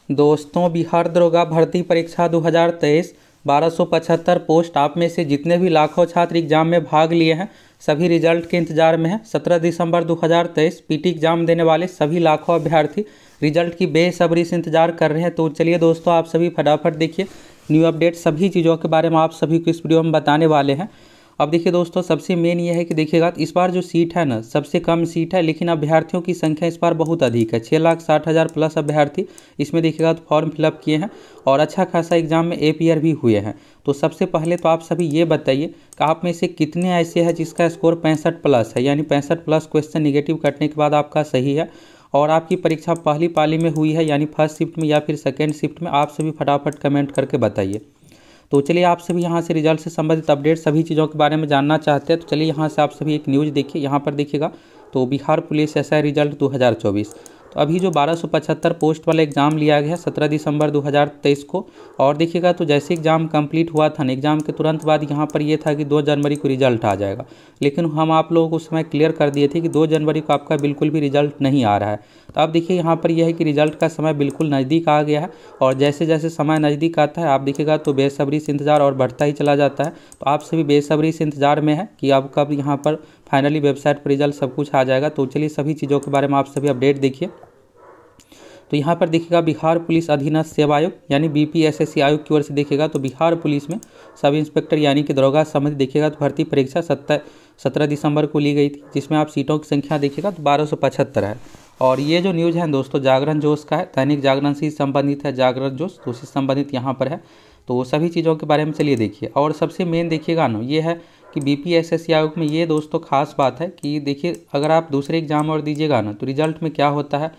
दोस्तों, बिहार दरोगा भर्ती परीक्षा 2023 1275 पोस्ट। आप में से जितने भी लाखों छात्र एग्जाम में भाग लिए हैं सभी रिजल्ट के इंतजार में हैं। 17 दिसंबर 2023 पीटी एग्जाम देने वाले सभी लाखों अभ्यर्थी रिजल्ट की बेसब्री से इंतजार कर रहे हैं। तो चलिए दोस्तों, आप सभी फटाफट देखिए न्यू अपडेट, सभी चीज़ों के बारे में आप सभी को इस वीडियो में बताने वाले हैं। अब देखिए दोस्तों, सबसे मेन ये है कि देखिएगा इस बार जो सीट है ना, सबसे कम सीट है, लेकिन अभ्यर्थियों की संख्या इस बार बहुत अधिक है। 6,60,000 प्लस अभ्यर्थी इसमें देखिएगा तो फॉर्म फिलअप किए हैं और अच्छा खासा एग्जाम में एपीआर भी हुए हैं। तो सबसे पहले तो आप सभी ये बताइए कि आप में से कितने ऐसे हैं जिसका स्कोर 65 प्लस है, यानी 65 प्लस क्वेश्चन निगेटिव कटने के बाद आपका सही है और आपकी परीक्षा पहली पाली में हुई है, यानी फर्स्ट शिफ्ट में या फिर सेकेंड शिफ्ट में। आप सभी फटाफट कमेंट करके बताइए। तो चलिए, आप सभी यहाँ से रिजल्ट से संबंधित अपडेट सभी चीज़ों के बारे में जानना चाहते हैं तो चलिए यहाँ से आप सभी एक न्यूज़ देखिए। यहाँ पर देखिएगा तो बिहार पुलिस एसआई रिजल्ट 2024, तो अभी जो 1275 पोस्ट वाला एग्ज़ाम लिया गया है 17 दिसंबर 2023 को। और देखिएगा तो जैसे एग्ज़ाम कंप्लीट हुआ था ना, एग्ज़ाम के तुरंत बाद यहाँ पर ये था कि 2 जनवरी को रिजल्ट आ जाएगा, लेकिन हम आप लोगों को उस समय क्लियर कर दिए थे कि 2 जनवरी को आपका बिल्कुल भी रिजल्ट नहीं आ रहा है। तो अब देखिए यहाँ पर यह है कि रिजल्ट का समय बिल्कुल नज़दीक आ गया है और जैसे जैसे समय नज़दीक आता है आप देखिएगा तो बेसब्री से इंतज़ार और बढ़ता ही चला जाता है। तो आप सभी बेसब्री से इंतज़ार में है कि अब कब यहाँ पर फाइनली वेबसाइट पर रिजल्ट सब कुछ आ जाएगा। तो चलिए सभी चीज़ों के बारे में आप सभी अपडेट देखिए। तो यहाँ पर देखिएगा बिहार पुलिस अधीनस्थ सेवा आयोग यानी बीपीएसएससी आयोग की ओर से देखिएगा तो बिहार पुलिस में सब इंस्पेक्टर यानी कि दरोगा संबंधित देखिएगा तो भर्ती परीक्षा 17 दिसंबर को ली गई थी, जिसमें आप सीटों की संख्या देखिएगा तो 1275 है। और ये जो न्यूज़ है दोस्तों जागरण जोश का है, दैनिक जागरण से संबंधित है जागरण जोश, तो उससे संबंधित यहाँ पर है। तो सभी चीज़ों के बारे में चलिए देखिए। और सबसे मेन देखिएगा ना ये है कि बीपीएसएससी आयोग में ये दोस्तों खास बात है कि देखिए अगर आप दूसरे एग्जाम और दीजिएगा ना तो रिजल्ट में क्या होता है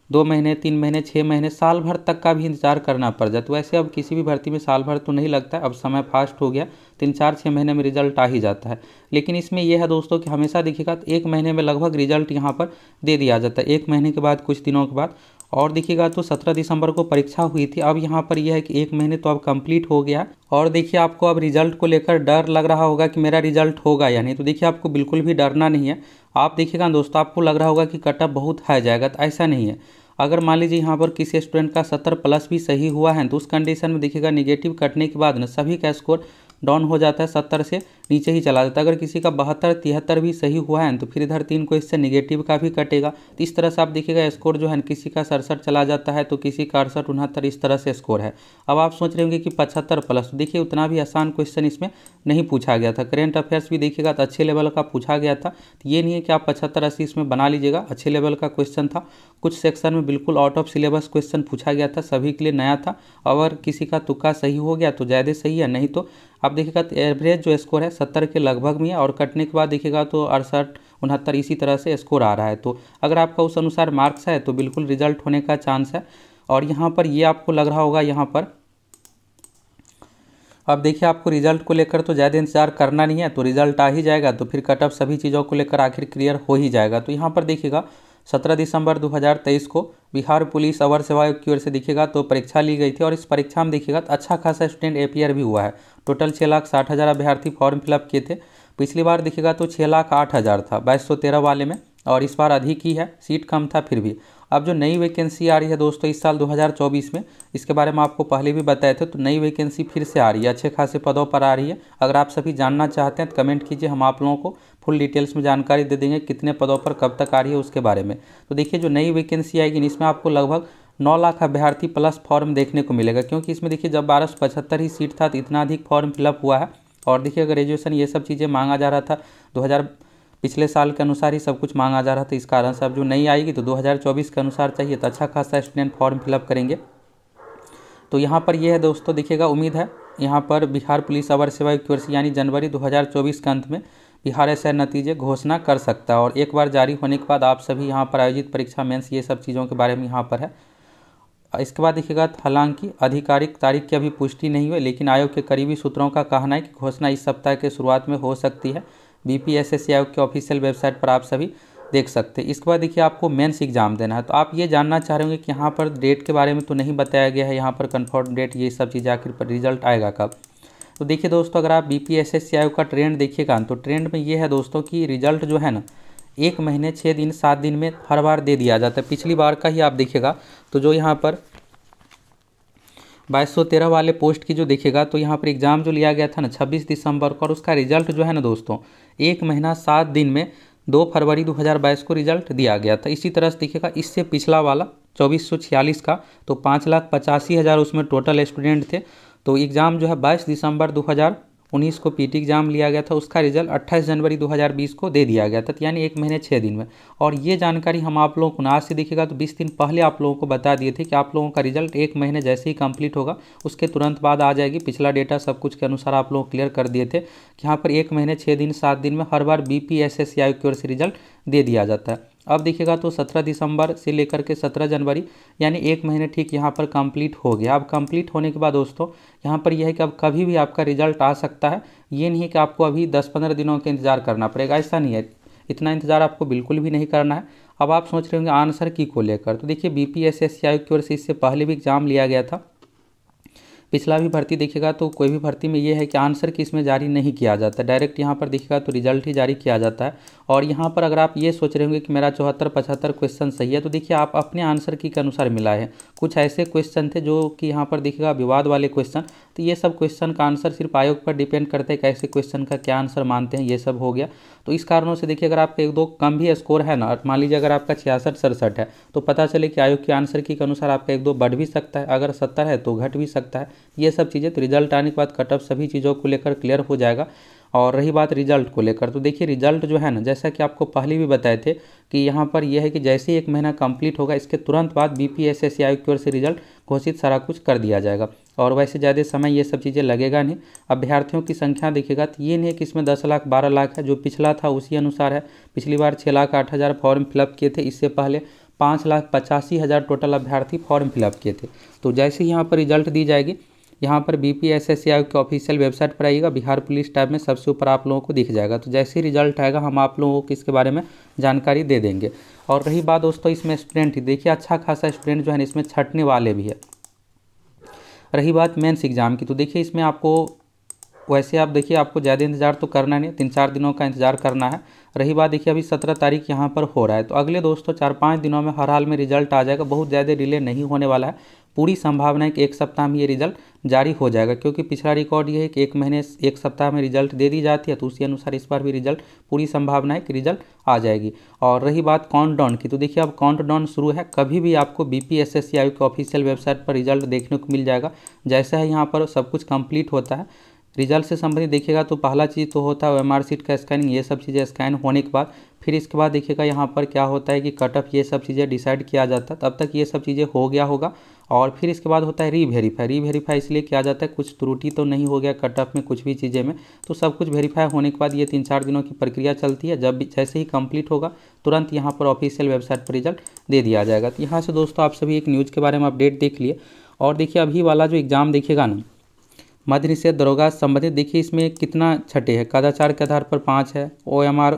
2 महीने 3 महीने 6 महीने साल भर तक का भी इंतजार करना पड़ जाता है। वैसे अब किसी भी भर्ती में साल भर तो नहीं लगता है, अब समय फास्ट हो गया, 3-4-6 महीने में रिजल्ट आ ही जाता है। लेकिन इसमें यह है दोस्तों कि हमेशा देखिएगा तो 1 महीने में लगभग रिजल्ट यहाँ पर दे दिया जाता है, 1 महीने के बाद कुछ दिनों के बाद। और देखिएगा तो 17 दिसंबर को परीक्षा हुई थी, अब यहाँ पर यह है कि 1 महीने तो अब कंप्लीट हो गया। और देखिए आपको अब रिजल्ट को लेकर डर लग रहा होगा कि मेरा रिजल्ट होगा या नहीं, तो देखिए आपको बिल्कुल भी डरना नहीं है। आप देखिएगा दोस्तों, आपको लग रहा होगा कि कट ऑफ बहुत हाई जाएगा, तो ऐसा नहीं है। अगर मान लीजिए यहाँ पर किसी स्टूडेंट का 70 प्लस भी सही हुआ है तो उस कंडीशन में देखिएगा निगेटिव कटने के बाद ना सभी का स्कोर डाउन हो जाता है, 70 से नीचे ही चला जाता है। अगर किसी का 72-73 भी सही हुआ है तो फिर इधर 3 क्वेश्चन निगेटिव का भी कटेगा। तो इस तरह से आप देखिएगा स्कोर जो है किसी का 67 चला जाता है तो किसी का 68-69 इस तरह से स्कोर है। अब आप सोच रहे होंगे कि 75 प्लस, तो देखिए उतना भी आसान क्वेश्चन इसमें नहीं पूछा गया था। करेंट अफेयर्स भी देखिएगा तो अच्छे लेवल का पूछा गया था, तो ये नहीं है कि आप 75-80 इसमें बना लीजिएगा, अच्छे लेवल का क्वेश्चन था। कुछ सेक्शन में बिल्कुल आउट ऑफ सिलेबस क्वेश्चन पूछा गया था, सभी के लिए नया था। अगर किसी का तुक्का सही हो गया तो ज़्यादा सही है, नहीं तो आप देखिएगा तो एवरेज जो स्कोर है 70 के लगभग में है और कटने के बाद देखिएगा तो 68-69 इसी तरह से स्कोर आ रहा है। तो अगर आपका उस अनुसार मार्क्स है तो बिल्कुल रिजल्ट होने का चांस है। और यहाँ पर ये आपको लग रहा होगा यहाँ पर अब देखिए आपको रिजल्ट को लेकर तो ज़्यादा इंतजार करना नहीं है, तो रिजल्ट आ ही जाएगा तो फिर कट ऑफ सभी चीज़ों को लेकर आखिर क्लियर हो ही जाएगा। तो यहाँ पर देखिएगा 17 दिसंबर 2023 को बिहार पुलिस अवर सेवा आयोग की ओर से देखिएगा तो परीक्षा ली गई थी और इस परीक्षा में देखिएगा तो अच्छा खासा स्टूडेंट एपीआर भी हुआ है। टोटल 6,60,000 अभ्यर्थी फॉर्म फिलअप किए थे। पिछली बार देखिएगा तो 6,08,000 था 2213 वाले में, और इस बार अधिक ही है, सीट कम था फिर भी। अब जो नई वैकेंसी आ रही है दोस्तों इस साल 2024 में, इसके बारे में आपको पहले भी बताए थे, तो नई वैकेंसी फिर से आ रही है, अच्छे खासे पदों पर आ रही है। अगर आप सभी जानना चाहते हैं तो कमेंट कीजिए, हम आप लोगों को फुल डिटेल्स में जानकारी दे देंगे कितने पदों पर कब तक आ रही है उसके बारे में। तो देखिए जो नई वैकेंसी आएगी इसमें आपको लगभग 9 लाख अभ्यर्थी प्लस फॉर्म देखने को मिलेगा, क्योंकि इसमें देखिए जब 1275 ही सीट था तो इतना अधिक फॉर्म फिलअप हुआ है। और देखिए ग्रेजुएशन ये सब चीज़ें मांगा जा रहा था, 2000 पिछले साल के अनुसार ही सब कुछ मांगा जा रहा था, इस कारण से अब जो नई आएगी तो 2024 के अनुसार चाहिए, तो अच्छा खासा स्टूडेंट फॉर्म फिलअप करेंगे। तो यहाँ पर ये है दोस्तों देखिएगा, उम्मीद है यहाँ पर बिहार पुलिस अवर सेवा की ओर से यानी जनवरी 2024 के अंत में बिहार एसआई नतीजे घोषणा कर सकता है। और एक बार जारी होने के बाद आप सभी यहाँ पर आयोजित परीक्षा मेंस ये सब चीज़ों के बारे में यहाँ पर है। इसके बाद देखिएगा हालांकि आधिकारिक तारीख की अभी पुष्टि नहीं हुई, लेकिन आयोग के करीबी सूत्रों का कहना है कि घोषणा इस सप्ताह के शुरुआत में हो सकती है। बीपीएसएससी आयोग के ऑफिशियल वेबसाइट पर आप सभी देख सकते हैं। इसके बाद देखिए आपको मेंस एग्जाम देना है, तो आप ये जानना चाह रहे होंगे कि यहाँ पर डेट के बारे में तो नहीं बताया गया है, यहाँ पर कन्फर्म डेट ये सब चीज़ आखिर पर रिजल्ट आएगा कब। तो देखिए दोस्तों, अगर आप बीपीएसएससी आयोग का ट्रेंड देखिएगा तो ट्रेंड में ये है दोस्तों कि रिजल्ट जो है ना 1 महीने 6 दिन 7 दिन में हर बार दे दिया जाता है। पिछली बार का ही आप देखिएगा तो जो यहाँ पर 2213 वाले पोस्ट की जो देखिएगा तो यहाँ पर एग्ज़ाम जो लिया गया था ना 26 दिसंबर को, और उसका रिजल्ट जो है ना दोस्तों 1 महीना 7 दिन में 2 फरवरी 2022 को रिजल्ट दिया गया था। इसी तरह से देखिएगा इससे पिछला वाला 2446 का तो 5,85,000 उसमें टोटल स्टूडेंट थे। तो एग्ज़ाम जो है 22 दिसंबर 2019 को पीटी एग्ज़ाम लिया गया था, उसका रिजल्ट 28 जनवरी 2020 को दे दिया गया था, तो यानी 1 महीने 6 दिन में। और ये जानकारी हम आप लोगों को आज से देखिएगा तो 20 दिन पहले आप लोगों को बता दिए थे कि आप लोगों का रिजल्ट 1 महीने जैसे ही कंप्लीट होगा उसके तुरंत बाद आ जाएगी। पिछला डेटा सब कुछ के अनुसार आप लोग क्लियर कर दिए थे कि यहाँ पर 1 महीने 6 दिन 7 दिन में हर बार BPSSCI की ओर से रिजल्ट दे दिया जाता है। अब देखिएगा तो 17 दिसंबर से लेकर के 17 जनवरी यानी 1 महीने ठीक यहाँ पर कंप्लीट हो गया। अब कंप्लीट होने के बाद दोस्तों यहाँ पर यह है कि अब कभी भी आपका रिजल्ट आ सकता है, ये नहीं कि आपको अभी 10-15 दिनों का इंतज़ार करना पड़ेगा, ऐसा नहीं है, इतना इंतज़ार आपको बिल्कुल भी नहीं करना है। अब आप सोच रहे होंगे आंसर की को लेकर, तो देखिए BPSSCI की ओर से इससे पहले भी एग्ज़ाम लिया गया था, पिछला भी भर्ती देखिएगा तो कोई भी भर्ती में ये है कि आंसर की इसमें जारी नहीं किया जाता, डायरेक्ट यहाँ पर देखिएगा तो रिजल्ट ही जारी किया जाता है। और यहाँ पर अगर आप ये सोच रहे होंगे कि मेरा 74-75 क्वेश्चन सही है, तो देखिए आप अपने आंसर की के अनुसार मिलाए हैं। कुछ ऐसे क्वेश्चन थे जो कि यहाँ पर देखिएगा विवाद वाले क्वेश्चन, तो ये सब क्वेश्चन का आंसर सिर्फ आयोग पर डिपेंड करते हैं कैसे क्वेश्चन का क्या आंसर मानते हैं, ये सब हो गया। तो इस कारणों से देखिए अगर आपका 1-2 कम भी स्कोर है ना, मान लीजिए अगर आपका 66-67 है तो पता चले कि आयोग के आंसर की के अनुसार आपका 1-2 बढ़ भी सकता है, अगर 70 है तो घट भी सकता है, ये सब चीज़ें। तो रिजल्ट आने के बाद कट ऑफ सभी चीज़ों को लेकर क्लियर हो जाएगा। और रही बात रिजल्ट को लेकर, तो देखिए रिजल्ट जो है ना, जैसा कि आपको पहले भी बताए थे कि यहाँ पर यह है कि जैसे ही 1 महीना कंप्लीट होगा इसके तुरंत बाद BPSSCI की ओर से रिजल्ट घोषित सारा कुछ कर दिया जाएगा। और वैसे ज़्यादा समय ये सब चीज़ें लगेगा नहीं। अभ्यर्थियों की संख्या देखिएगा तो ये नहीं कि इसमें 10 लाख 12 लाख है, जो पिछला था उसी अनुसार है। पिछली बार 6,08,000 फॉर्म फिलअप किए थे, इससे पहले 5,85,000 टोटल अभ्यर्थी फॉर्म फिलअप किए थे। तो जैसे ही यहाँ पर रिजल्ट दी जाएगी, यहाँ पर BPSSCI के ऑफिशियल वेबसाइट पर आइएगा, बिहार पुलिस टैब में सबसे ऊपर आप लोगों को दिख जाएगा। तो जैसे ही रिजल्ट आएगा हम आप लोगों को इसके बारे में जानकारी दे देंगे। और रही बात दोस्तों इसमें स्टूडेंट ही देखिए अच्छा खासा स्टूडेंट जो है इसमें छंटने वाले भी है। रही बात मेंस एग्ज़ाम की, तो देखिए इसमें आपको वैसे आप देखिए आपको ज़्यादा इंतज़ार तो करना नहीं, 3-4 दिनों का इंतज़ार करना है। रही बात देखिए अभी 17 तारीख यहाँ पर हो रहा है, तो अगले दोस्तों 4-5 दिनों में हर हाल में रिजल्ट आ जाएगा, बहुत ज़्यादा डिले नहीं होने वाला है। पूरी संभावना है कि 1 सप्ताह में ये रिजल्ट जारी हो जाएगा, क्योंकि पिछला रिकॉर्ड ये है कि 1 महीने 1 सप्ताह में रिजल्ट दे दी जाती है, तो उसी अनुसार इस बार भी रिजल्ट पूरी संभावना है कि रिजल्ट आ जाएगी। और रही बात काउंटडाउन की, तो देखिए अब काउंटडाउन शुरू है, कभी भी आपको BPSSCI के ऑफिशियल वेबसाइट पर रिजल्ट देखने को मिल जाएगा। जैसा है यहाँ पर सब कुछ कंप्लीट होता है, रिजल्ट से संबंधित देखिएगा तो पहला चीज़ तो होता है OMR शीट का स्कैनिंग, ये सब चीज़ें स्कैन होने के बाद फिर इसके बाद देखिएगा यहाँ पर क्या होता है कि कट ऑफ, ये सब चीज़ें डिसाइड किया जाता है। तब तक ये सब चीज़ें हो गया होगा। और फिर इसके बाद होता है रीवेरीफाई इसलिए किया जाता है कुछ त्रुटि तो नहीं हो गया कट ऑफ में कुछ भी चीज़ें में, तो सब कुछ वेरीफाई होने के बाद ये 3-4 दिनों की प्रक्रिया चलती है। जब भी जैसे ही कंप्लीट होगा तुरंत यहाँ पर ऑफिशियल वेबसाइट पर रिजल्ट दे दिया जाएगा। तो यहाँ से दोस्तों आप सभी एक न्यूज़ के बारे में अपडेट देख लिए। और देखिए अभी वाला जो एग्ज़ाम देखिएगा ना, मध्य निषेध दरोगा संबंधित, देखिए इसमें कितना छठे है, कदाचार के आधार पर 5 है, OMR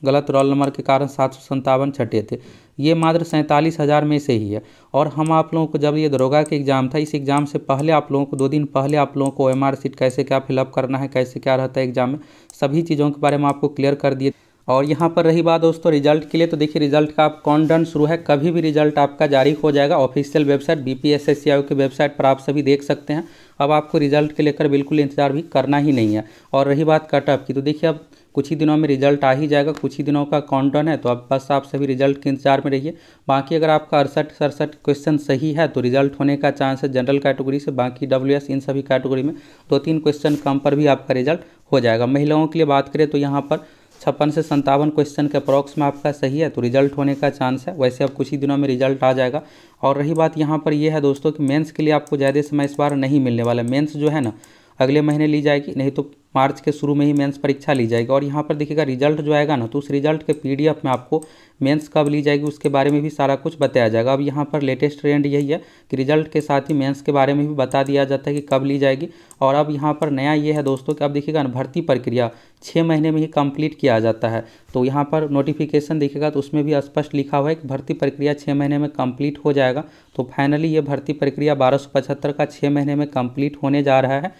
गलत रोल नंबर के कारण 757 छठे थे, ये मात्र 47,000 में से ही है। और हम आप लोगों को जब ये दरोगा का एग्ज़ाम था, इस एग्ज़ाम से पहले आप लोगों को 2 दिन पहले आप लोगों को OMR शीट कैसे क्या फिलअप करना है, कैसे क्या रहता है एग्ज़ाम में, सभी चीज़ों के बारे में आपको क्लियर कर दिए। और यहाँ पर रही बात दोस्तों रिजल्ट के लिए, तो देखिए रिजल्ट का आप काउंटडाउन शुरू है, कभी भी रिजल्ट आपका जारी हो जाएगा। ऑफिशियल वेबसाइट BPSSCI के वेबसाइट पर आप सभी देख सकते हैं। अब आपको रिजल्ट के लेकर बिल्कुल इंतजार भी करना ही नहीं है। और रही बात कट ऑफ की, तो देखिए अब कुछ ही दिनों में रिजल्ट आ ही जाएगा, कुछ ही दिनों का काउंटडाउन है, तो अब बस आप सभी रिजल्ट के इंतजार में रहिए। बाकी अगर आपका 68-67 क्वेश्चन सही है तो रिजल्ट होने का चांस है जनरल कैटेगरी से, बाकी WS इन सभी कैटेगरी में 2-3 क्वेश्चन कम पर भी आपका रिजल्ट हो जाएगा। महिलाओं के लिए बात करें तो यहाँ पर 56 से 57 क्वेश्चन के अप्रॉक्स में आपका सही है, तो रिजल्ट होने का चांस है। वैसे अब कुछ ही दिनों में रिजल्ट आ जाएगा। और रही बात यहाँ पर यह है दोस्तों कि मेंस के लिए आपको ज़्यादा समय इस बार नहीं मिलने वाला। मेंस जो है ना अगले महीने ली जाएगी, नहीं तो मार्च के शुरू में ही मेंस परीक्षा ली जाएगी। और यहाँ पर देखिएगा रिजल्ट जो आएगा ना, तो उस रिजल्ट के PDF में आपको मेंस कब ली जाएगी उसके बारे में भी सारा कुछ बताया जाएगा। अब यहाँ पर लेटेस्ट ट्रेंड यही है कि रिजल्ट के साथ ही मेंस के बारे में भी बता दिया जाता है कि कब ली जाएगी। और अब यहाँ पर नया ये है दोस्तों कि अब देखिएगा ना भर्ती प्रक्रिया 6 महीने में ही कंप्लीट किया जाता है। तो यहाँ पर नोटिफिकेशन देखिएगा तो उसमें भी स्पष्ट लिखा हुआ है कि भर्ती प्रक्रिया 6 महीने में कंप्लीट हो जाएगा। तो फाइनली ये भर्ती प्रक्रिया 1275 का 6 महीने में कंप्लीट होने जा रहा है।